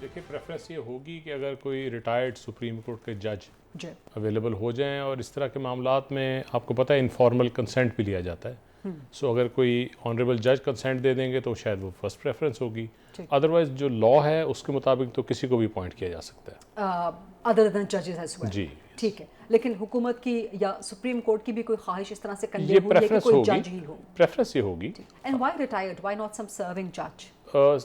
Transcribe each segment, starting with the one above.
دیکھیے پریفرنس یہ ہوگی کہ اگر کوئی ریٹائرڈ سپریم کورٹ کے جج جی اویلیبل ہو جائیں، اور اس طرح کے معاملات میں آپ کو پتہ ہے انفارمل کنسنٹ بھی لیا جاتا ہے، سو اگر کوئی آنریبل جج کنسنٹ دے دیں گے تو شاید وہ فرسٹ پریفرنس ہوگی، ادروائز جو لا ہے اس کے مطابق تو کسی کو بھی اپوائنٹ کیا جا سکتا ہے ادر دین ججز ایز ویل. جی. ٹھیک ہے، لیکن حکومت کی یا سپریم کورٹ کی بھی کوئی خواہش اس طرح سے کنوے یہ ہوئی ہے کہ پریفرنس کوئی جج ہوگی، ہی ہو. پریفرنس یہ ہوگی. And why retired, why not some serving جج؟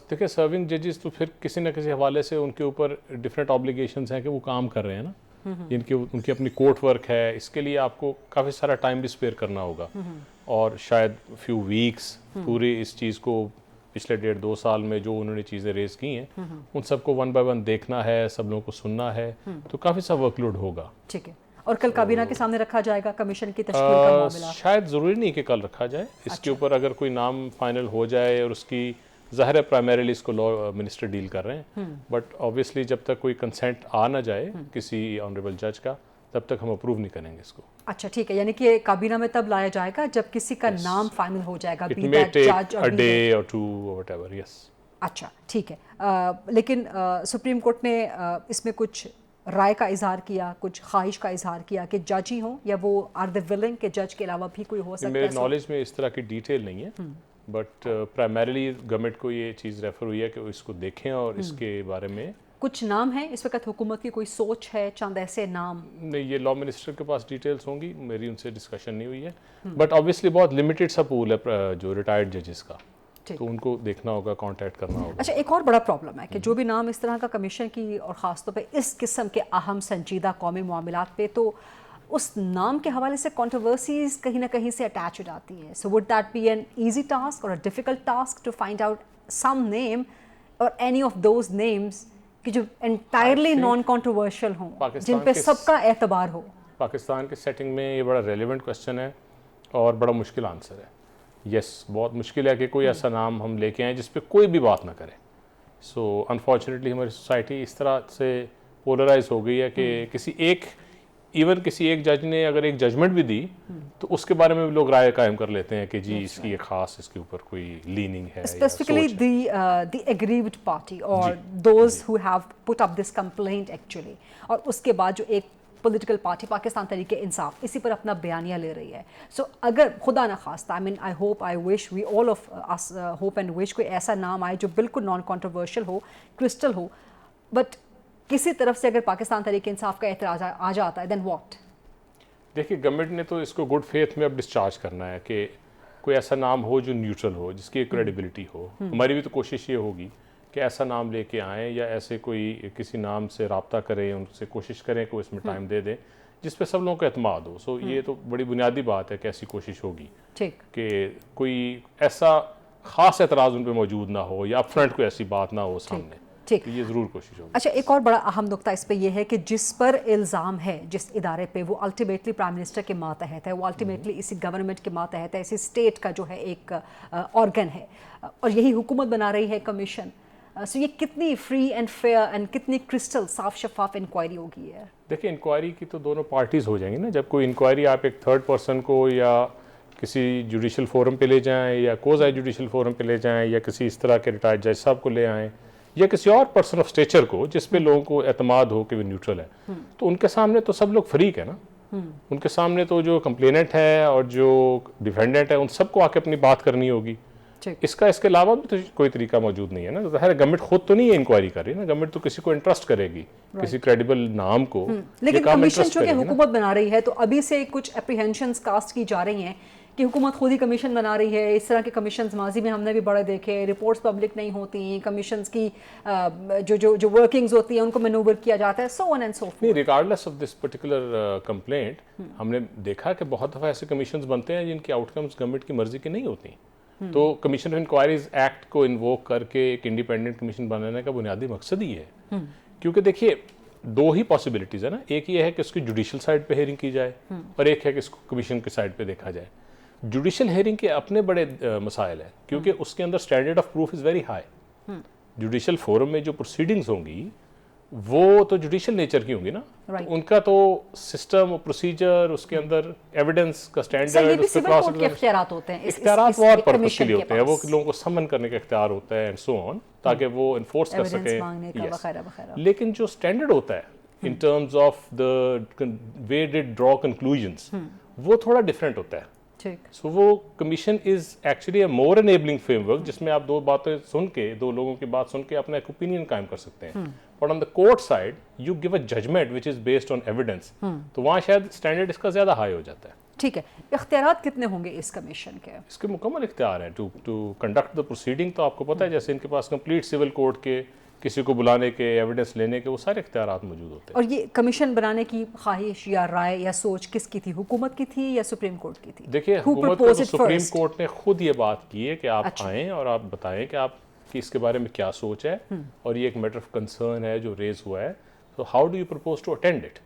دیکھیں سرونگ ججز تو پھر کسی نہ کسی حوالے سے ان کے اوپر ڈفرینٹ آبلیگیشنز ہیں کہ وہ کام کر رہے ہیں نا، ان کی اپنی کورٹ ورک ہے، اس کے لیے آپ کو کافی سارا ٹائم بھی اسپیئر کرنا ہوگا، اور شاید فیو ویکس پوری اس چیز کو پچھلے 1.5-2 سال میں جو انہوں نے چیزیں ریز کی ہیں ان سب کو ون بائی ون دیکھنا ہے، سب لوگوں کو سننا ہے، تو کافی سا ورک لوڈ ہوگا. ٹھیک ہے، اور کل کابینہ کے سامنے رکھا جائے گا کمیشن کی تشکیل کا معاملہ؟ شاید ضروری نہیں کہ کل رکھا جائے، اس کے اوپر اگر کوئی نام فائنل ہو جائے، اور اس کی ظاہر ہے پرائمریلی اس کو لا منسٹر ڈیل کر رہے ہیں، بٹ آبویسلی جب تک کوئی کنسنٹ آ نہ جائے کسی آنریبل جج کا تب تک ہم اپروو نہیں کریں گے اس کو. اچھا ٹھیک ہے، یعنی کہ کابینہ میں تب لایا جائے گا جب کسی کا نام فائنل ہو جائے گا. It may take a day or 2 or whatever, yes. اچھا ٹھیک ہے، لیکن سپریم کورٹ نے اس میں کچھ رائے کا اظہار کیا، کچھ خواہش کا اظہار کیا کہ جج ہی ہوں، یا وہ آر دے ولنگ کہ جج کے علاوہ بھی کوئی ہو سکتا ہے؟ میرے نالج میں اس طرح کی ڈیٹیل نہیں ہے، بٹ پرائمریلی گورنمنٹ کو یہ چیز ریفر ہوئی ہے کہ وہ اس کو دیکھیں اور اس کے بارے میں کچھ نام ہیں اس وقت حکومت کی، کوئی سوچ ہے چند ایسے نام؟ نہیں، یہ لا منسٹر کے پاس ڈیٹیلز ہوں گی، میری ان سے ڈسکشن نہیں ہوئی ہے، بٹ آبویسلی بہت لمیٹڈ سا پول ہے جو ریٹائرڈ ججز کا، تو ان کو دیکھنا ہوگا، کانٹیکٹ کرنا ہوگا. اچھا، ایک اور بڑا پرابلم ہے کہ جو بھی نام اس طرح کا کمیشن کی، اور خاص طور پہ اس قسم کے اہم سنجیدہ قومی معاملات پہ، تو اس نام کے حوالے سے کنٹروورسیز کہیں نہ کہیں سے اٹیچ ہو جاتی ہیں. So would that be an easy task or a difficult task to find out some name or any of those names کہ جو انٹائرلی نان کنٹروورشل ہوں، جن پہ سب کا اعتبار ہو؟ پاکستان کے سیٹنگ میں یہ بڑا ریلیونٹ کوسچن ہے اور بڑا مشکل آنسر ہے. یس، بہت مشکل ہے کہ کوئی ایسا نام ہم لے کے آئیں جس پہ کوئی بھی بات نہ کرے. سو انفارچونیٹلی ہماری سوسائٹی اس طرح سے پولرائز ہو گئی ہے کہ کسی ایک جج نے اگر ایک ججمنٹ بھی دی تو اس کے بارے میں بھی لوگ رائے قائم کر لیتے ہیں کہ جی اس کی ایک خاص اس کے اوپر کوئی لیننگ ہے. اسپیسیفکلی دی اگریوڈ پارٹی اور those who have put up this complaint actually, اور اس کے بعد جو ایک پولیٹیکل پارٹی پاکستان تحریک انصاف اسی پر اپنا بیانیہ لے رہی ہے. سو اگر خدا نخواستہ، I hope, I wish, we all of us hope and wish, کوئی ایسا نام آئے جو بالکل نان کنٹروورشل ہو، کرسٹل ہو، بٹ کسی طرف سے اگر پاکستان تحریک انصاف کا اعتراض آ جاتا ہے، دین واٹ؟ دیکھیے گورنمنٹ نے تو اس کو گڈ فیتھ میں اب ڈسچارج کرنا ہے کہ کوئی ایسا نام ہو جو نیوٹرل ہو، جس کی ایک کریڈیبلٹی ہو. ہماری بھی تو کوشش یہ ہوگی کہ ایسا نام لے کے آئیں، یا ایسے کوئی کسی نام سے رابطہ کریں، ان سے کوشش کریں کہ وہ اس میں ٹائم دے دیں جس پہ سب لوگوں کا اعتماد ہو. سو یہ تو بڑی بنیادی بات ہے کہ ایسی کوشش ہوگی کہ کوئی ایسا خاص اعتراض ان پہ موجود نہ ہو، یا اپ فرنٹ کوئی ایسی بات نہ ہو سامنے. یہ ضرور کوشش ہوگی. اچھا، ایک اور بڑا اہم نقطہ اس پہ یہ ہے کہ جس پر الزام ہے، جس ادارے پہ، وہ الٹیمیٹلی پرائم منسٹر کے ماتحت ہے، وہ الٹیمیٹلی اسی گورنمنٹ کے ماتحت ہے، اسی اسٹیٹ کا جو ہے ایک آرگن ہے، اور یہی حکومت بنا رہی ہے کمیشن. سو یہ کتنی فری اینڈ فیئر اینڈ کتنی کرسٹل صاف شفاف انکوائری ہوگی ہے؟ دیکھیں انکوائری کی تو دونوں پارٹیز ہو جائیں گی نا. جب کوئی انکوائری آپ ایک تھرڈ پرسن کو یا کسی جوڈیشل فورم پہ لے جائیں، یا کوزائی جوڈیشل فورم پہ لے جائیں، یا کسی اس طرح کے ریٹائرڈ جج صاحب کو لے آئیں، یا کسی اور پرسن آف اسٹیچر کو جس پہ لوگوں کو اعتماد ہو کہ وہ نیوٹرل ہے، تو ان کے سامنے تو سب لوگ فریق ہے نا. ان کے سامنے تو جو کمپلیننٹ ہے اور جو ڈیفینڈنٹ ہے ان سب کو آ کے اپنی بات کرنی ہوگی. اس کے علاوہ بھی تو کوئی طریقہ موجود نہیں ہے نا. ظاہر ہے گورنمنٹ خود تو نہیں انکوائری کر رہی نا، گورنمنٹ تو کسی کو انٹرسٹ کرے گی، کسی کریڈیبل نام کو. لیکن کمیشن چونکہ حکومت بنا رہی ہے تو ابھی سے کچھ اپریہنشنز کاسٹ کی جا رہی ہیں کہ حکومت خود ہی کمیشن بنا رہی ہے. اس طرح کے کمیشنز ماضی میں ہم نے بھی بڑے دیکھے، رپورٹس پبلک نہیں ہوتی، کمیشنز کی جو ورکنگز ہوتی ہیں ان کو مینوور کیا جاتا ہے، سو آن اینڈ سو فورتھ. نہیں، regardless of this particular complaint ہم نے دیکھا کہ بہت دفعہ ایسے کمیشنز بنتے ہیں جن کی آؤٹ کمز گورنمنٹ کی مرضی کی نہیں ہوتی. تو کمیشن آف انکوائریز ایکٹ کو انووک کر کے ایک انڈیپینڈنٹ کمیشن بنانے کا بنیادی مقصد ہی ہے. کیونکہ دیکھیے دو ہی پاسبلٹیز ہے نا. ایک یہ ہے کہ اس کی جوڈیشل سائڈ پہ ہیئرنگ کی جائے، اور ایک ہے کہ اس کو کمیشن کی سائڈ پہ دیکھا جائے. جوڈیشل ہیئرنگ کے اپنے بڑے مسائل ہیں کیونکہ اس کے اندر standard of proof is very high. Judicial forum میں جو پروسیڈنگز ہوں گی وہ تو جوڈیشل نیچر کی ہوں گی نا. Right. ان کا تو سسٹم اور پروسیجر, اس کے اندر ایویڈنس کا سر یہ اسٹینڈرڈ, بھی اس پہ سول کورٹ کے اختیارات ہوتے ہیں, اختیارات وہ اور پرپز کے لیے ہوتے ہیں, وہ لوگوں کو سمن کرنے کا اختیار ہوتا ہے اینڈ سو آن, تاکہ وہ انفورس کر سکیں. وغیرہ وغیرہ. لیکن جو اسٹینڈرڈ ہوتا ہے ان ٹرمز آف دا وے ڈٹ ڈرا کنکلوژنس, وہ تھوڑا ڈفرینٹ ہوتا ہے. سو وہ commission is actually a more enabling frame work, جس میں آپ دو باتیں سن کے, دو لوگوں کی بات سن کے اپنا ایک اوپینین قائم کر سکتے ہیں. But on the court side you give a judgment which is based on evidence, تو وہاں شاید اسٹینڈرڈ اس کا زیادہ ہائی ہو جاتا ہے. ٹھیک ہے, اختیارات کتنے ہوں گے اس کمیشن کے؟ اس کے مکمل اختیار ہیں ٹو کنڈکٹ دا پروسیڈنگ. تو آپ کو پتہ ہے جیسے ان کے پاس کمپلیٹ سول کوڈ کے, کسی کو بلانے کے, ایویڈنس لینے کے, وہ سارے اختیارات موجود ہوتے ہیں. اور یہ کمیشن بنانے کی خواہش یا رائے یا سوچ کس کی تھی, حکومت کی تھی یا سپریم کورٹ کی تھی؟ دیکھیے حکومت کو سپریم کورٹ نے خود یہ بات کی ہے کہ آپ آئیں اور آپ بتائیں کہ آپ کی اس کے بارے میں کیا سوچ ہے, اور یہ ایک میٹر آف کنسرن ہے جو ریز ہوا ہے, تو how do you propose to attend it.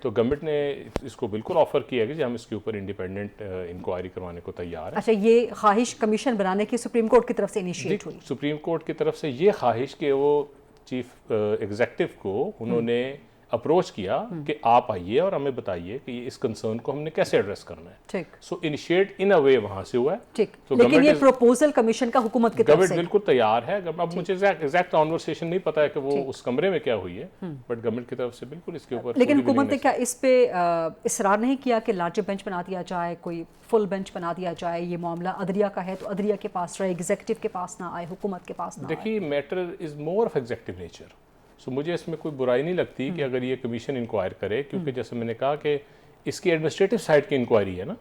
تو گورنمنٹ نے اس کو بالکل آفر کیا کہ ہم اس کے اوپر انڈیپینڈنٹ انکوائری کروانے کو تیار ہیں. اچھا, یہ خواہش کمیشن بنانے کی سپریم کورٹ کی طرف سے انیشیٹ ہوئی؟ سپریم کورٹ کی طرف سے یہ خواہش کہ وہ چیف ایگزیکٹو کو انہوں نے اپروچ کیا کہ آپ آئیے اور ہمیں بتائیے کہ اس کنسرن کو ہم نے کیسے ایڈریس کرنا ہے. ٹھیک. سو انیشیٹ ان اے وے وہاں سے ہوا ہے. ٹھیک, لیکن یہ پروپوزل کمیشن کا حکومت کی طرف سے گورنمنٹ بالکل تیار ہے. اب مجھے ایگزیکٹ کانورسیشن نہیں پتا ہے کہ وہ اس کمرے میں کیا ہوئی ہے, بٹ گورنمنٹ کی طرف سے بالکل اس کے اوپر. لیکن حکومت نے کیا اس پہ اصرار نہیں کیا کہ لارجر بینچ بنا دیا جائے, کوئی فل بینچ بنا دیا جائے, یہ معاملہ عدلیہ کا ہے تو عدلیہ کے پاس رہے, ایگزیکٹو کے پاس نہ آئے, حکومت کے پاس نہ آئے؟ دیکھیے matter is more of executive nature. So مجھے اس میں کوئی برائی نہیں لگتی کہ اگر یہ کمیشن انکوائر کرے, کیونکہ جیسے میں نے کہا کہ اس کی ایڈمنسٹریٹو سائڈ کی انکوائری ہے نا,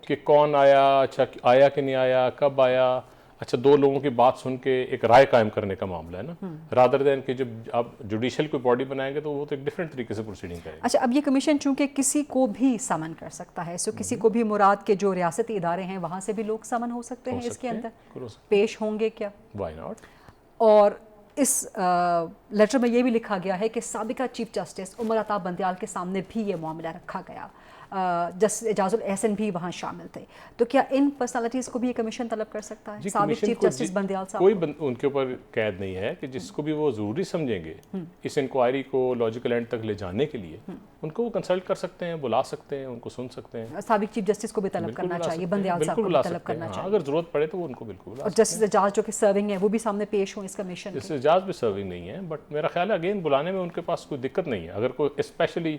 کہ کون آیا, اچھا آیا کہ نہیں آیا, کب آیا, اچھا دو لوگوں کی بات سن کے ایک رائے قائم کرنے کا معاملہ ہے نا, رادر دین کہ جب آپ جوڈیشل کوئی باڈی بنائیں گے تو وہ تو ایک ڈفرینٹ طریقے سے پروسیڈنگ کرے گا. اچھا, اب یہ کمیشن چونکہ کسی کو بھی سمن کر سکتا ہے, سو کسی کو بھی مراد کے جو ریاستی ادارے ہیں وہاں سے بھی لوگ سمن ہو سکتے ہیں, اس کے اندر پیش ہوں گے کیا؟ Why not. اور اس لیٹر میں یہ بھی لکھا گیا ہے کہ سابقہ چیف جسٹس عمر عطا بندیال کے سامنے بھی یہ معاملہ رکھا گیا, جسٹس اعجاز الاحسن بھی وہاں شامل تھے, تو کیا ان پرسنالٹیز کو بھی یہ کمیشن طلب کر سکتا ہے؟ سابق چیف جسٹس بندیال صاحب کوئی ان کے اوپر قید نہیں ہے کہ جس کو بھی وہ ضروری سمجھیں گے اس انکوائری کو لاجیکل اینڈ تک لے جانے کے لیے, ان کو وہ کنسلٹ کر سکتے ہیں, بلا سکتے ہیں, ان کو سن سکتے ہیں. سابق چیف جسٹس کو بھی طلب کرنا چاہیے, بندیال صاحب کو بھی طلب کرنا چاہیے اگر ضرورت پڑے تو وہ ان کو بالکل. اور جسٹس اعجاز جو کہ سرونگ ہے وہ بھی سامنے پیش ہوں اس کمیشن کے. جسٹس اعجاز بھی سرونگ نہیں ہے, بٹ میرا خیال ہے اگین بلانے میں ان کے پاس کوئی دقت نہیں ہے. اگر کوئی اسپیشلی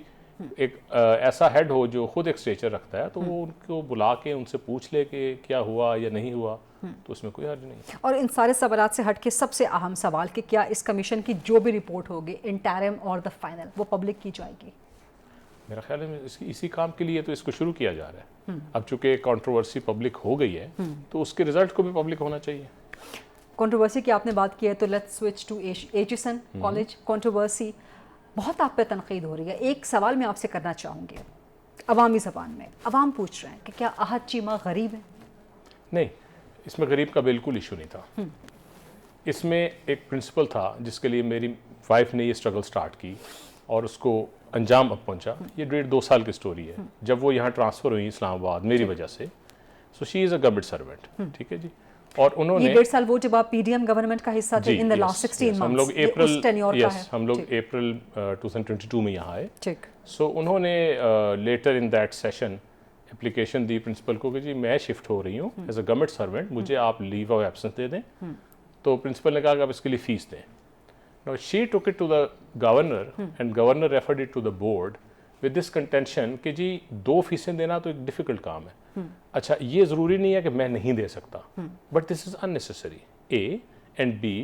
ایک ایسا ہیڈ ہو جو خود ایک اسٹیچر رکھتا ہے, تو وہ ان کو بلا کے ان سے پوچھ لے کہ کیا ہوا یا نہیں ہوا, تو اس میں کوئی حرج نہیں. اور ان سارے سوالات سے ہٹ کے سب سے اہم سوال کہ کیا اس کمیشن کی جو بھی رپورٹ ہوگی انٹرم اور دا فائنل وہ پبلک کی جائے گی؟ میرا خیال ہے اسی کام کے لیے تو اس کو شروع کیا جا رہا ہے. اب چونکہ کانٹروورسی پبلک ہو گئی ہے تو اس کے رزلٹ کو بھی پبلک ہونا چاہیے. کنٹروورسی کی آپ نے بات کی ہے تو let's switch to Aitchison college. Controversy بہت آپ پہ تنقید ہو رہی ہے. ایک سوال میں آپ سے کرنا چاہوں گی, عوامی زبان میں عوام پوچھ رہے ہیں کہ کیا احد چیمہ غریب ہے؟ نہیں, اس میں غریب کا بالکل ایشو نہیں تھا. اس میں ایک پرنسپل تھا جس کے لیے میری وائف نے یہ اسٹرگل سٹارٹ کی اور اس کو انجام اب پہنچا. یہ 1.5-2 سال کی سٹوری ہے. جب وہ یہاں ٹرانسفر ہوئی اسلام آباد میری وجہ سے, سو شی از اے گورنمنٹ سروینٹ. ٹھیک ہے جی. اور انہوں نے 1.5 سال وہ جب آپ پی ڈی ایم گورنمنٹ کا حصہ تھے ان دی لاسٹ 16 منتھس, ہم لوگ اپریل 2022 میں یہاں آئے. ٹھیک. سو انہوں نے letter in that session application the principal کو کہ جی میں شفٹ ہو رہی ہوں ایز اے گورنمنٹ سروینٹ, مجھے آپ لیو آف ایبسنس دے دیں. تو پرنسپل نے کہا کہ آپ اس کے لیے فیس دیں. Now she took it to the governor and governor referred it to the board with this contention کہ جی 2 فیسیں دینا تو ایک ڈیفیکلٹ کام ہے. اچھا یہ ضروری نہیں ہے کہ میں نہیں دے سکتا, but this is unnecessary. A and B,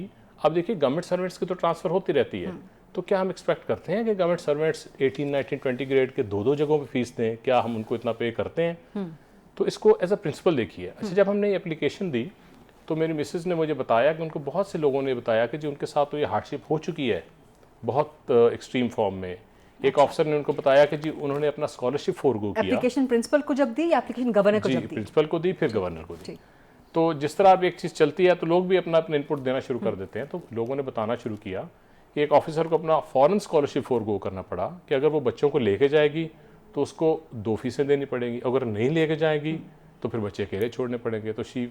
اب دیکھیے گورنمنٹ سروینٹس کی تو ٹرانسفر ہوتی رہتی ہے, تو کیا ہم ایکسپیکٹ کرتے ہیں کہ گورنمنٹ سروینٹس 18, 19, 20 گریڈ کے 2 جگہوں پہ فیس دیں؟ کیا ہم ان کو اتنا پے کرتے ہیں؟ تو اس کو ایز اے پرنسپل دیکھیے. اچھا جب ہم نے یہ اپلیکیشن دی تو میری مسز نے مجھے بتایا کہ ان کو بہت سے لوگوں نے بتایا کہ جی ان کے ساتھ تو یہ ہارڈشپ ہو چکی ہے بہت ایکسٹریم فارم میں. ایک آفسر نے ان کو بتایا کہ جی انہوں نے اپنا اسکالرشپ فورگو کیا. اپلیکیشن پرنسپل کو جب دی یا اپلیکیشن گورنر کو جب دی؟ پرنسپل کو دی, پھر گورنر کو دی. تو جس طرح اب ایک چیز چلتی ہے تو لوگ بھی اپنا انپٹ دینا شروع کر دیتے ہیں. تو لوگوں نے بتانا شروع کیا کہ ایک آفیسر کو اپنا فورن اسکالرشپ فورگو کرنا پڑا کہ اگر وہ بچوں کو لے کے جائے گی تو اس کو 2 فیسیں دینی پڑیں گی, اگر نہیں لے کے جائے گی تو پھر بچے اکیلے چھوڑنے پڑیں گے. تو she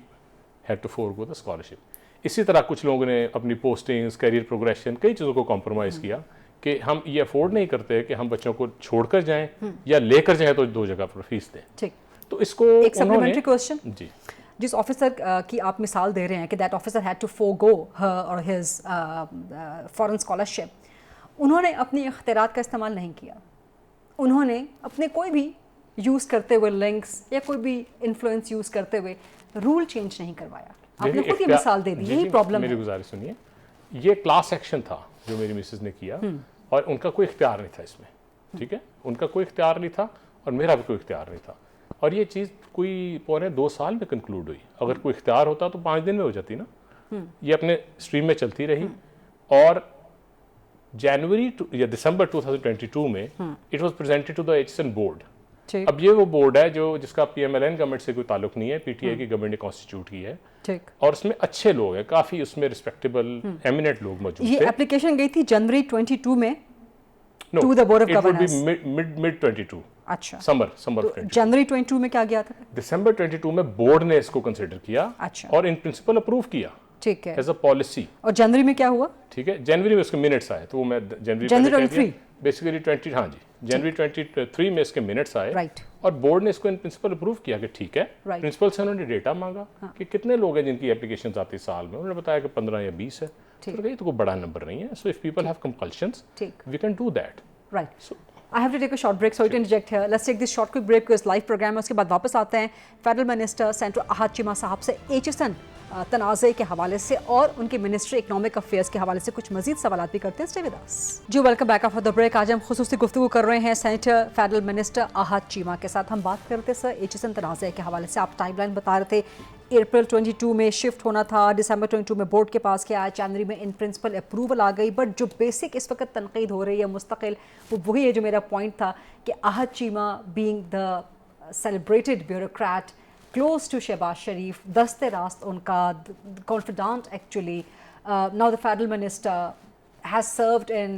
had to forgo the scholarship. اسی طرح کچھ لوگوں نے اپنی پوسٹنگز, کیریئر پروگریشن, کئی چیزوں کو کمپرومائز کیا کہ ہم یہ افورڈ نہیں کرتے کہ ہم بچوں کو چھوڑ کر جائیں یا لے کر جائیں تو 2 جگہ پر فیس دیں. ٹھیک. تو اس کو ایک سپلیمنٹری کوسچن, جی جس آفیسر کی آپ مثال دے رہے ہیں کہ دیٹ آفیسر ہیڈ ٹو فورگو ہر اور ہز فارن اسکالرشپ, انہوں نے اپنی اختیارات کا استعمال نہیں کیا, انہوں نے اپنے کوئی بھی یوز کرتے ہوئے لنکس یا کوئی بھی انفلوئنس یوز کرتے ہوئے رول چینج نہیں کروایا. آپ نے خود یہ مثال دے دی, یہی پرابلم ہے. میری گزارش سنیے, یہ کلاس ایکشن تھا جو میری مسز نے کیا اور ان کا کوئی اختیار نہیں تھا اس میں, ٹھیک ہے, ان کا کوئی اختیار نہیں تھا اور میرا بھی کوئی اختیار نہیں تھا, اور یہ چیز کوئی پورے 2 سال میں کنکلوڈ ہوئی. اگر کوئی اختیار ہوتا تو 5 دن میں ہو جاتی نا. یہ اپنے اسٹریم میں چلتی رہی اور جنوری یا دسمبر 2022 میں it was presented to the Aitchison board. اب یہ وہ بورڈ ہے جو جس کا P M L N government سے کوئی تعلق نہیں ہے, پی ٹی آئی کی گورنمنٹ نے کانسٹیٹیوٹ کی ہے, اور اس میں اچھے لوگ ہیں, کافی اس میں ریسپیکٹیبل ایمیننٹ لوگ موجود تھے. یہ اپلیکیشن گئی تھی جنوری 22 میں to the board of governors, mid 22. اچھا, سمر جنوری 22 میں کیا گیا تھا؟ دسمبر 22 میں بورڈ نے اس کو کنسیڈر کیا اور ان پرنسپل اپروو کیا, ٹھیک ہے, ایز اے پالیسی. اور جنوری میں کیا ہوا؟ ٹھیک ہے, جنوری میں اس کے منٹس آئے, تو وہ میں جنوری بیسیکلی 20 ہاں جی جنوری 23 میں اس کے منٹس آئے, اور بورڈ نے اس کو ان پرنسپل اپروو کیا کہ ٹھیک ہے. پرنسپل سے انہوں نے ڈیٹا مانگا کہ کتنے لوگ ہیں جن کی اپلیکیشنز آتی سال میں, انہوں نے بتایا کہ 15 یا 20 ہے. تو کوئی بڑا نمبر نہیں ہے. So if people have compulsions we can do that. Right. I have to take a short break, sorry to interject here. Let's take this short quick break because live program ہے, اس کے بعد واپس آتے ہیں federal minister centre Ahad Cheema صاحب سے Aitchison تنازع کے حوالے سے اور ان کی منسٹری اکنامک افیئرس کے حوالے سے کچھ مزید سوالات بھی کرتے ہیں. Stay with us. جی welcome back after the break. آج ہم خصوصی گفتگو کر رہے ہیں centre federal minister Ahad Cheema کے ساتھ. ہم بات کرتے سر ایچسن تنازع کے حوالے سے. آپ ٹائم لائن بتا رہے تھے, اپریل 22 میں شفٹ ہونا تھا, دسمبر 22 میں بورڈ کے پاس کیا, جنوری میں ان پرنسپل اپروول آ گئی, بٹ جو بیسک اس وقت تنقید ہو رہی ہے مستقل, وہ وہی ہے جو میرا پوائنٹ تھا کہ Ahad Cheema being the celebrated bureaucrat close to Shehbaz Sharif, دست راست ان کا confidant actually. Now the federal minister has served in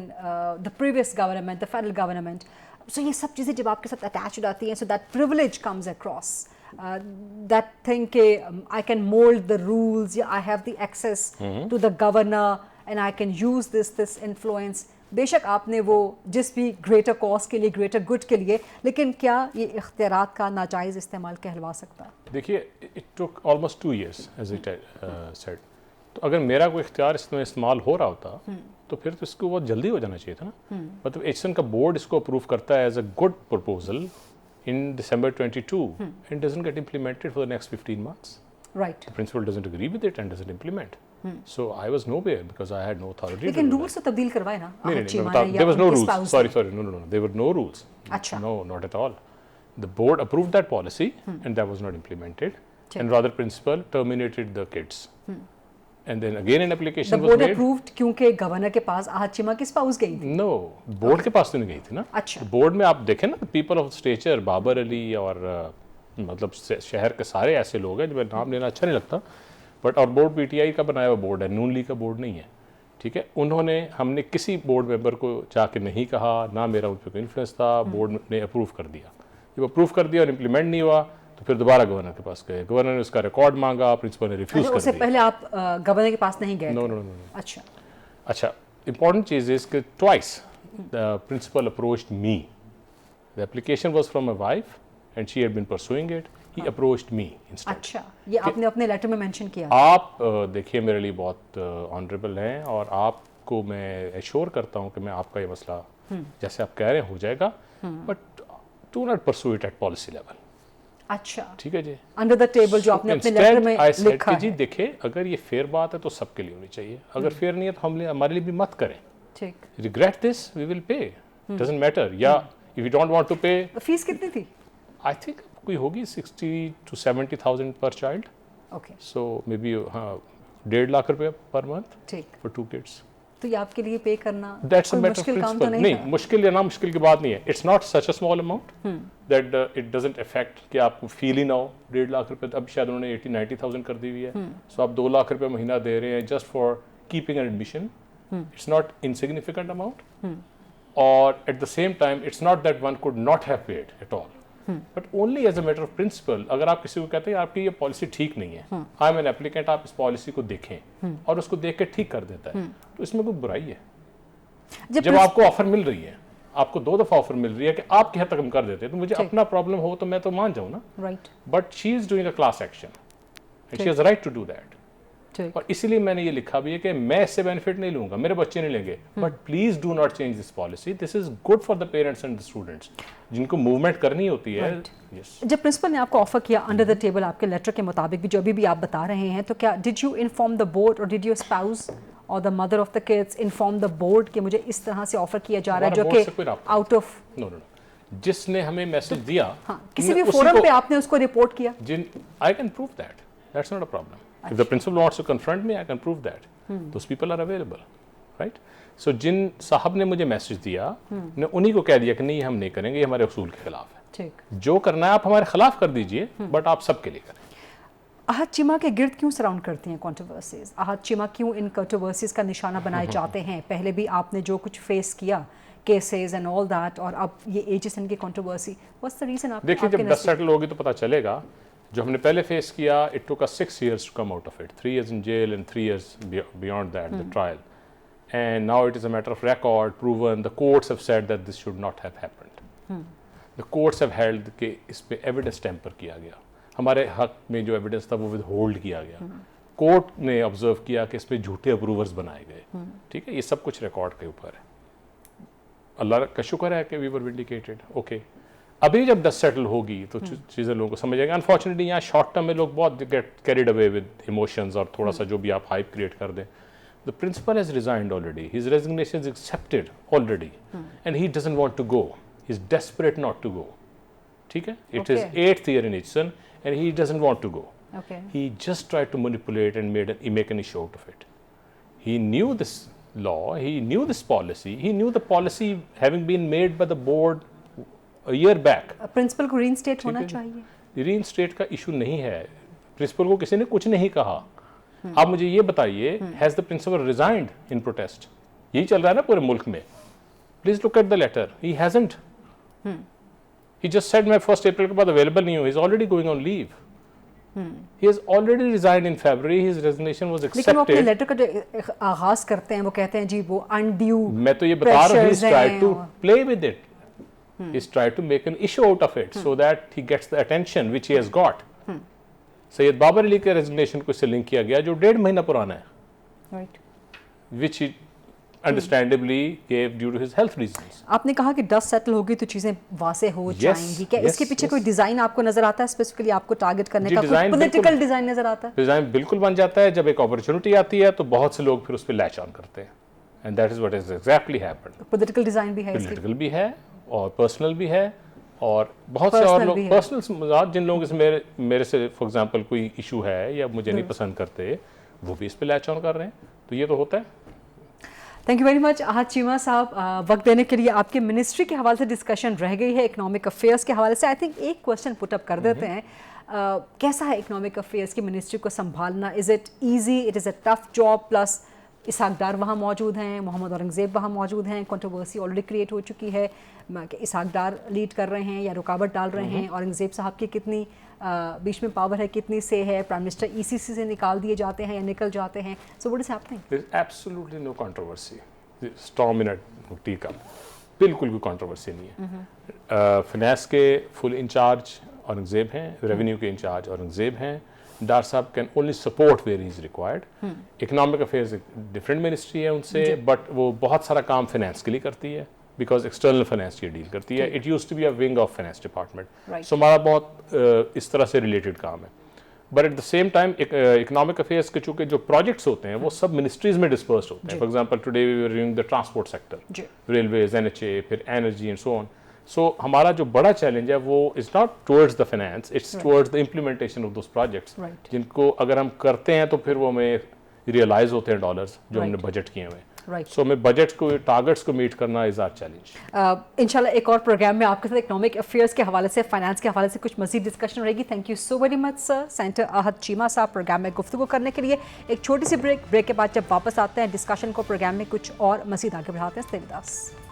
the previous government, the federal government. So یہ سب چیزیں جب آپ کے ساتھ attached ہو جاتی ہیں, so that privilege comes across. That thing کہ I can mold the rules, I have the access to the governor and I can use this influence. بے شک آپ نے وہ جس بھی گریٹر کاز کے لیے, گریٹر گڈ کے لیے, لیکن کیا یہ اختیارات کا ناجائز استعمال کہلوا سکتا ہے؟ دیکھیے it took almost 2 years as it said. تو اگر میرا کوئی اختیار اس میں استعمال ہو رہا ہوتا تو پھر تو اس کو بہت جلدی ہو جانا چاہیے تھا نا. مطلب ایچسن کا بورڈ اس کو اپروو کرتا ہے as a good proposal in December 22 and doesn't get implemented for the next 15 months. Right. The principal doesn't agree with it and doesn't implement. So I was nowhere because I had no authority. لیکن rules تو تبدیل کروائے نا. There was no rules. Sorry. No. There were no rules. Achha. No, not at all. The board approved that policy and that was not implemented. And rather principal terminated the kids. And then again an application was made. The board approved کیونکہ governor کے پاس احد چیمہ کی spouse گئی تھی. No, board کے پاس تو نہیں گئی تھی نا. اچھا. board میں آپ دیکھیں نا people of stature, بابر علی اور مطلب شہر کے سارے ایسے لوگ ہیں جو میں نام لینا اچھا نہیں لگتا, بٹ اور بورڈ پی ٹی آئی کا بنایا ہوا بورڈ ہے, نون لیگ کا بورڈ نہیں ہے. ٹھیک ہے, انہوں نے, ہم نے کسی بورڈ ممبر کو جا کے نہیں کہا, نہ میرا ان پہ کوئی انفلوئنس تھا, بورڈ نے اپروو کر دیا. جب اپروو کر دیا اور امپلیمنٹ نہیں ہوا تو پھر دوبارہ گورنر کے پاس گئے, گورنر نے اس کا ریکارڈ مانگا, پرنسپل نے ریفیوز کر دیا. اس سے پہلے آپ گورنر کے پاس نہیں گئے؟ نو. اچھا. امپورٹنٹ چیز از کہ twice the principal approached me. The application was from my wife and she had been pursuing it. He approached me instead. اچھا, یہ آپ نے اپنے لیٹر میں مینشن کیا. آپ دیکھیے میرے لیے بہت آنریبل ہیں اور آپ کو میں ایشور کرتا ہوں کہ میں آپ کا یہ مسئلہ جیسے آپ کہہ رہے ہیں ہو جائے گا, but do not pursue it at policy level. اچھا, ٹھیک ہے جی, انڈر دا ٹیبل جو آپ نے اپنے لیٹر میں لکھا ہے. جی دیکھیں, اگر یہ فیئر بات ہے تو سب کے لیے ہونی چاہیے, اگر فیئر نہیں ہے تو ہمارے لیے بھی مت کریں. ٹھیک. Regret this we will pay, doesn't matter. یا if you don't want to pay. Fees کتنی تھی؟ آئی تھنک کوئی ہوگی 60,000 to 70,000 per child. Okay. So maybe 1.5 lakh روپے پر منتھ ٹھیک فار 2 kids. تو یہ آپ کے لیے پے کرنا دیٹس اے کوئی میٹر آف مشکل کام تو پرنسپل. نہیں نہیں, مشکل یا نامشکل کی بات نہیں ہے. It's not such a small amount that it doesn't affect کہ آپ کو فیل ہی نہ ہو. 1.5 لاکھ روپے اب شاید انہوں نے 80,000-90,000 کر دی ہوئی ہے. سو آپ 2 لاکھ روپے مہینہ دے رہے ہیں just for keeping an admission. It's not insignificant amount, اور at the same time it's not that one could not have paid at all, but only as a matter of principle. اگر آپ کسی کو کہتے ہیں آپ کی یہ پالیسی ٹھیک نہیں ہے, آئی ایم این ایپلیکینٹ, آپ اس پالیسی کو دیکھیں, اور اس کو دیکھ کے ٹھیک کر دیتا ہے, تو اس میں کوئی برائی ہے. جب آپ کو آفر مل رہی ہے, آپ کو 2 دفعہ آفر مل رہی ہے کہ آپ کی حد تک ہم کر دیتے ہیں, تو مجھے اپنا پرابلم ہو تو میں تو مان جاؤں نا. Right. But she is doing a class action and she has right to do that. اور اسی لیے میں نے یہ لکھا بھی ہے کہ میں اس سے بینیفٹ نہیں لوں گا, میرے بچے نہیں لیں گے, but please do not change this policy. This is good for the parents and the students جن کو موومنٹ کرنی ہوتی ہے. جب پرنسپل نے آپ کو آفر کیا انڈر دا ٹیبل آپ کے لیٹر کے مطابق بھی جو ابھی بھی آپ بتا رہے ہیں, تو کیا did you inform the board اور ڈڈ یور اسپاؤس اور the mother of the kids inform the board کہ مجھے اس طرح سے آفر کیا جا رہا ہے جو کہ آؤٹ آف جس نے ہمیں میسج دیا کسی بھی فورم پہ آپ نے اس کو رپورٹ کیا؟ I can prove that. That's not a problem. If the principal wants to confront me, I can prove that. Those people are available, right? So جن صاحب نے مجھے میسج دیا نے انہی کو کہہ دیا کہ نہیں ہم نہیں کریں گے, یہ ہمارے اصول کے خلاف ہے. جو کرنا ہے آپ ہمارے خلاف کر دیجئے, بٹ آپ سب کے لیے کریں. احد چیمہ کے گرد کیوں سراؤنڈ کرتی ہیں کنٹروورسیز؟ احد چیمہ کیوں ان کنٹروورسیز کا نشانہ بنائے جاتے ہیں؟ پہلے بھی آپ نے جو کچھ فیس کیا کیسز اینڈ آل دیٹ, اور اب یہ ایجسن کی کنٹروورسی, what's the reason? دیکھیں جب ڈسٹ سیٹل ہوگی تو پتہ چلے گا. جو ہم نے پہلے فیس کیا, it took us 6 years to come out of it, 3 years in jail and 3 years beyond that, the trial. And now it is a matter of record, proven, the courts have said that this should not have happened. The courts have held کہ اس پہ evidence temper کیا گیا, ہمارے حق میں جو evidence تھا وہ ود ہولڈ کیا گیا. کورٹ نے آبزرو کیا کہ اس پہ جھوٹے اپروورز بنائے گئے. ٹھیک ہے, یہ سب کچھ ریکارڈ کے اوپر ہے. اللہ کا شکر ہے کہ وی ور وینڈیکیٹڈ. اوکے, ابھی جب ڈسٹ سیٹل ہوگی تو چیزیں لوگوں کو سمجھ آئے گا. انفارچونیٹلی یہاں شارٹ ٹرم میں لوگ بہت get carried away with emotions اور تھوڑا سا جو بھی آپ ہائپ کریٹ کر دیں. The principal has resigned already. His resignation is accepted already. And he doesn't want to go. He's desperate not to go. ٹھیک ہے, it is 8th year in Itchen and he doesn't want to go. He just tried to manipulate and make an issue out of it. He knew this law, he knew this policy, he knew the policy having been made by the board a year back. Principal کو reinstate ہونا چاہیے. رینسٹیٹ کا issue نہیں ہے, principal کو کسی نے کچھ نہیں کہا. آپ مجھے یہ بتائیے, has the principal resigned in protest? یہی چل رہا ہے نا پورے ملک میں. Please look at the letter. He hasn't. He just said میں 1st April کے بعد available نہیں ہوں. He's already going on leave. He has already resigned in February. His resignation was accepted. لیکن وہ اپنے لیٹر کا جو آغاز کرتے ہیں وہ کہتے ہیں جی وہ undue میں تو یہ بتا رہا ہوں, he's tried to play with it. He's tried to make an issue out of it so that he gets the attention which he has got. سید بابر علی کے ریزگنیشن کو اس سے لنک کیا گیا جو 1.5 مہینہ پرانا ہے, which he understandably gave due to his health reasons. آپ نے کہا کہ ڈسٹ سیٹل ہوگی تو چیزیں واضح ہو جائیں گی. کیا اس کے پیچھے کوئی ڈیزائن آپ کو نظر آتا ہے اسپیسیفکلی آپ کو ٹارگٹ کرنے کا, کوئی پولیٹیکل ڈیزائن نظر آتا ہے؟ ڈیزائن بالکل بن جاتا ہے. جب ایک اپرچونٹی آتی ہے تو بہت سے لوگ پھر اس پہ لیچ آن کرتے ہیں. And that is what has exactly happened. Political design بھی ہے, پولیٹیکل بھی ہے اور پرسنل بھی ہے, اور بہت سے اور لوگ پرسنل جن لوگوں سے میرے سے فار ایگزامپل کوئی ایشو ہے یا مجھے نہیں پسند کرتے, وہ بھی اس پہ لیچ آن کر رہے ہیں. تو یہ تو ہوتا ہے. تھینک یو ویری مچ احد چیمہ صاحب, وقت دینے کے لیے. آپ کے منسٹری کے حوالے سے ڈسکشن رہ گئی ہے, اکنامک افیئرس کے حوالے سے آئی تھنک ایک کوشچن پٹ اپ کر دیتے ہیں. کیسا ہے اکنامک افیئرس کی منسٹری کو سنبھالنا؟ Is it easy? It is a tough job? Plus Ishaq Dar وہاں موجود ہیں, محمد اورنگزیب وہاں موجود ہیں, کنٹروورسی آلریڈی کریٹ ہو چکی ہے کہ اسحاق ڈار لیڈ کر رہے ہیں یا رکاوٹ ڈال رہے ہیں, اورنگزیب صاحب کی کتنی بیچ میں پاور ہے, کتنی سے ہے, پرائم منسٹر ECC سے نکال دیے جاتے ہیں یا نکل جاتے ہیں. So what is happening? There is absolutely no controversy. Storm in a teacup. بالکل کوئی کنٹروورسی نہیں ہے. فنانس کے فل انچارج اورنگزیب ہیں, ریونیو کے انچارج اورنگزیب ہیں. ڈار صاحب can only support where he is required. Economic affairs ایک ڈفرینٹ منسٹری ہے ان سے, بٹ وہ بہت سارا کام فنانس کے لیے کرتی ہے بیکاز ایکسٹرنل فنانس یہ ڈیل کرتی ہے. It use to be a wing of finance department. So ہمارا بہت اس طرح سے ریلیٹڈ کام ہے. But at the same time economic affairs کے چونکہ جو پروجیکٹس ہوتے ہیں وہ سب منسٹریز میں ڈسپرسڈ ہوتے ہیں. For example today we are reviewing the transport sector, railways, NHA, پھر energy and so on. So ہمارا جو بڑا چیلنج ہے وہ is not towards the finance, it's towards the implementation of those projects, جن کو اگر ہم کرتے ہیں تو پھر وہ ہمیں ریئلائز ہوتے ہیں ڈالرز جو ہم نے بجٹ کیے ہوئے ہیں. سو ہمیں بجٹ کو, ٹارگٹس کو میٹ کرنا از آر چیلنج. انشاءاللہ ایک اور پروگرام میں آپ کے ساتھ اکنامک افیئرس کے حوالے سے, فائنانس کے حوالے سے کچھ مزید ڈسکشن رہے گی. Thank you so very much sir. Senator Ahad Cheema صاحب پروگرام میں گفتگو کرنے کے لیے. ایک چھوٹی سی بریک کے بعد جب واپس آتے ہیں ڈسکشن کو پروگرام میں کچھ اور مزید آگے بڑھاتے ہیں. Stay with us.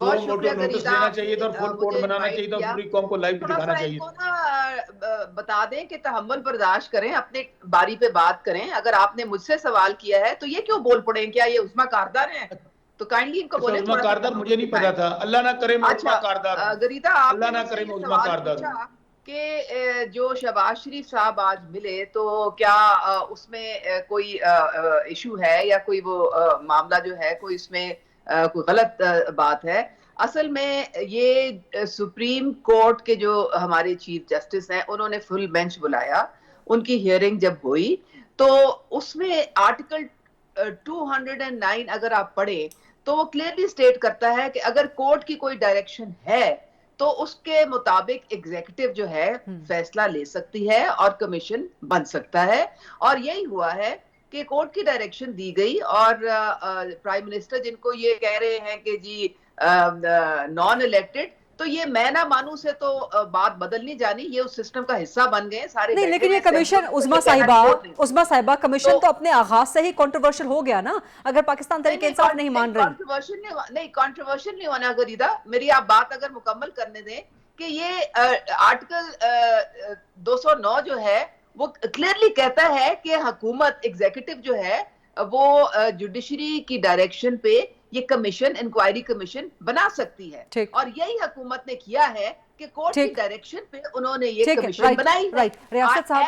بہت شکریہ نوٹس لینا چاہیے تھا اور فل کوڈ بنانا چاہیے تھا، پوری قوم کو لائیو دکھانا چاہیے تھا۔ بتا دیں کہ تحمل برداشت کریں، اپنے باری پہ بات کریں. اگر آپ نے مجھ سے سوال کیا ہے تو یہ کیوں بول پڑے ہیں؟ کیا یہ عظما کاردار ہیں؟ تو کائنڈلی ان کو بولیں. عظما کاردار مجھے نہیں پتا تھا، اللہ نہ کرے میں عظما کاردار ہوں. غریدہ آپ اللہ نہ کرے میں عظما کاردار ہوں. کہ جو شہباز شریف صاحب آج ملے تو کیا اس میں کوئی ایشو ہے یا کوئی وہ معاملہ جو ہے کوئی اس میں کوئی غلط بات ہے؟ اصل میں یہ سپریم کورٹ کے جو ہمارے چیف جسٹس ہیں انہوں نے فل بینچ بلایا، ان کی ہیئرنگ جب ہوئی تو اس میں آرٹیکل 209 اگر آپ پڑھیں تو وہ کلیئرلی سٹیٹ کرتا ہے کہ اگر کورٹ کی کوئی ڈائریکشن ہے تو اس کے مطابق ایگزیکٹو جو ہے فیصلہ لے سکتی ہے اور کمیشن بن سکتا ہے. اور یہی ہوا ہے کہ کورٹ کی ڈائریکشن دی گئی اور پرائم منسٹر جن کو یہ کہہ رہے ہیں کہ جی نان الیکٹڈ، تو یہ میں نہ مانوں سے تو بات بدل نہیں جانی، یہ اس سسٹم کا حصہ بن گئے سارے. نہیں لیکن یہ کمیشن عظما صاحبہ کمیشن تو اپنے آغاز سے ہی کنٹروورشل ہو گیا نا، اگر پاکستان تحریک انصاف نہیں مان رہی. نہیں کنٹروورشل نہیں ہونا غریدہ، میری آپ بات اگر مکمل کرنے دیں کہ یہ آرٹیکل 209 جو ہے وہ کلیئرلی کہتا ہے کہ حکومت ایگزیکٹو جو ہے وہ جوڈیشری کی ڈائریکشن پہ یہ کمیشن انکوائری کمیشن بنا سکتی ہے، اور یہی حکومت نے کیا ہے کہ کورٹ کی ڈائریکشن پہ انہوں نے یہ کمیشن بنائی. ریاست صاحب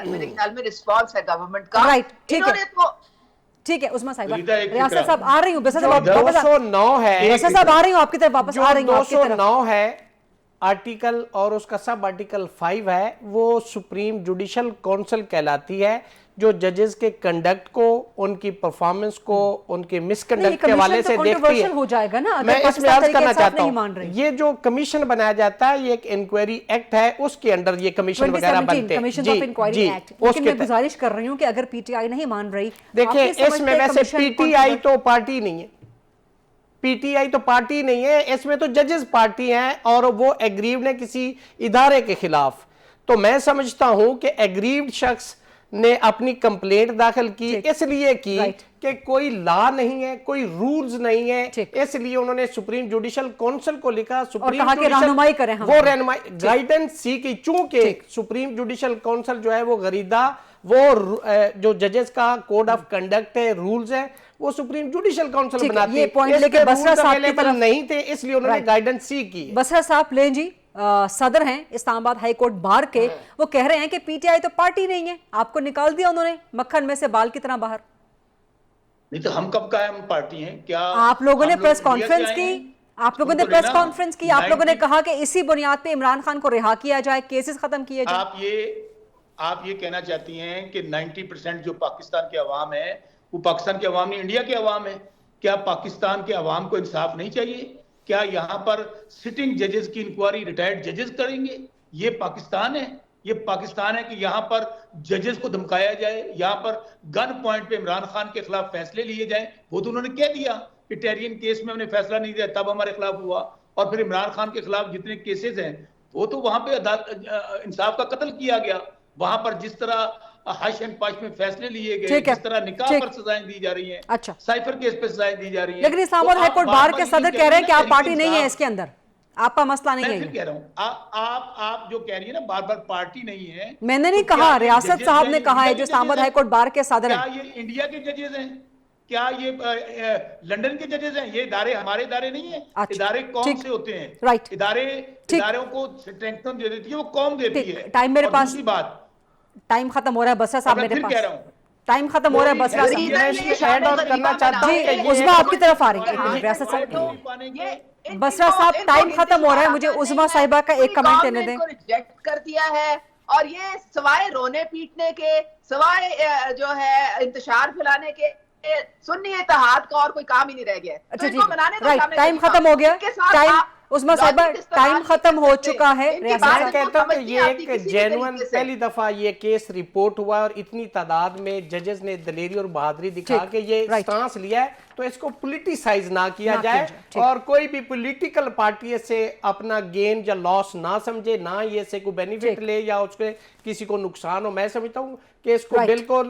میرے خیال میں رسپانس ہے گورنمنٹ کا. ٹھیک ہے عظما صاحبہ، ریاست صاحب آ رہی ہوں، 209 ہے، ریاست صاحب آ رہی ہوں آپ کی طرف، واپس آ رہی ہوں آپ کی طرف. 209 ہے آرٹیکل اور اس کا سب آرٹیکل 5 ہے، وہ سپریم جوڈیشل کونسل کہلاتی ہے جو ججز کے کنڈکٹ کو، ان کی پرفارمنس کو، ان کے مس کنڈکٹ کے حوالے سے دیکھتی ہے. میں اس میں عرض کرنا چاہتا ہوں یہ جو کمیشن بنایا جاتا ہے یہ ایک انکوائری ایکٹ ہے، اس کے اندر یہ کمیشن وغیرہ بنتے ہیں. جی لیکن میں گزارش کر رہی ہوں کہ اگر پی ٹی آئی نہیں مان رہی، دیکھیں اس میں ویسے پی ٹی آئی تو پارٹی نہیں ہے، پی ٹی آئی تو پارٹی نہیں ہے، اس میں تو ججز پارٹی ہیں اور وہ ایگریوڈ ہے کسی ادارے کے خلاف. تو میں سمجھتا ہوں کہ ایگریوڈ شخص نے اپنی کمپلینٹ داخل کی اس لیے کی کہ کوئی لا نہیں ہے، کوئی رولز نہیں ہے، اس لیے انہوں نے سپریم جوڈیشل کونسل کو لکھا، سپریم رہنمائی کریں، وہ رہنمائی گائیڈنس سی کی. چونکہ سپریم جوڈیشل کونسل جو ہے وہ غریدہ، وہ جو ججز کا کوڈ آف کنڈکٹ ہے، رولز ہیں، وہ سپریم جوڈیشل کونسل بناتی ہے. اس کے رولز اویلیبل نہیں تھے اس لیے انہوں نے گائیڈنس سی کی. بسرا صاحب لیں جی، صدر ہیں اسلام آباد ہائی کورٹ بار کے، وہ کہہ رہے ہیں کہ پی ٹی آئی تو پارٹی نہیں ہے، آپ کو نکال دیا انہوں نے مکھن میں سے بال کی طرح باہر. نہیں تو ہم کب قائم پارٹی ہیں؟ کیا آپ لوگوں نے پریس کانفرنس کی، آپ لوگوں نے پریس کانفرنس کی، آپ لوگوں نے کہا کہ اسی بنیاد پہ عمران خان کو رہا کیا جائے، کیسز ختم کیے جائے. آپ یہ کہنا چاہتی ہیں کہ 90% جو پاکستان کے عوام ہے وہ پاکستان کے عوام نہیں، انڈیا کے عوام ہے. کیا پاکستان کے عوام کو انصاف نہیں چاہیے؟ کیا یہاں پر سٹنگ ججز کی انکوائری ریٹائرڈ ججز کریں گے؟ یہ پاکستان ہے، یہ پاکستان ہے کہ یہاں پر ججز کو دھمکایا جائے، یہاں پر گن پوائنٹ پہ عمران خان کے خلاف فیصلے لیے جائیں. وہ تو انہوں نے کہہ دیا کہ ٹیرین کیس میں ہم نے فیصلہ نہیں دیا تب ہمارے خلاف ہوا، اور پھر عمران خان کے خلاف جتنے کیسز ہیں وہ تو وہاں پہ انصاف کا قتل کیا گیا. وہاں پر جس طرح ہش اینڈ پش میں فیصلے لیے گئے، جس طرح نکاح پر سزائیں دی جا رہی ہیں، سائفر کیس پہ سزائیں دی جا رہی ہیں. لیکن اسلام آباد ہائی کورٹ بار کے صدر کہہ رہے ہیں کہ آپ پارٹی نہیں ہے، اس کے اندر آپ کا مسئلہ نہیں ہے. میں کہہ رہا ہوں آپ جو کہہ رہی ہیں نا بار بار پارٹی نہیں ہے، میں نے نہیں کہا، ریاست صاحب نے کہا ہے جو اسلام آباد ہائی کورٹ بار کے صدر ہیں. کیا یہ انڈیا کے ججز ہیں؟ کیا یہ لنڈن کے ججز ہیں؟ یہ ادارے ہمارے ادارے نہیں ہیں، ادارے قوم سے ہوتے ہیں. اداروں کو اسٹرینتھن دے دیتی ہے وہ قوم دیتی ہے. ٹائم میرے پاس، دوسری بات ٹائم ختم ہو رہا ہے بسرا صاحب، میرے پاس ٹائم ختم ہو رہا ہے بسرا صاحب. جی عظما آپ کی طرف آ رہی ہے ریاست صاحب. بسرا صاحب ٹائم ختم ہو رہا ہے، مجھے عظما صاحبہ کا ایک کمنٹ لینے دیں. ریجیکٹ کر دیا ہے اور یہ سوائے رونے پیٹنے کے، سوائے جو ہے انتشار پھیلانے کے، سنی اتحاد کا اور کوئی کام ہی نہیں رہ گیا. اچھا جی رائٹ، ٹائم ختم ہو گیا. ٹائم عظما صاحبہ ٹائم ختم ہو چکا ہے. میں کہتا ہوں کہ یہ ایک جینوئن پہلی دفعہ یہ کیس رپورٹ ہوا اور اتنی تعداد میں ججز نے دلیری اور بہادری دکھا کے یہ سٹانس لیا ہے، تو اس کو پولیٹیسائز نہ کیا جائے اور کوئی بھی پولیٹیکل پارٹی سے اپنا گین یا لاس نہ سمجھے، نہ یہ سے کوئی بینیفٹ لے یا اس کے کسی کو نقصان ہو. میں سمجھتا ہوں کہ اس کو بالکل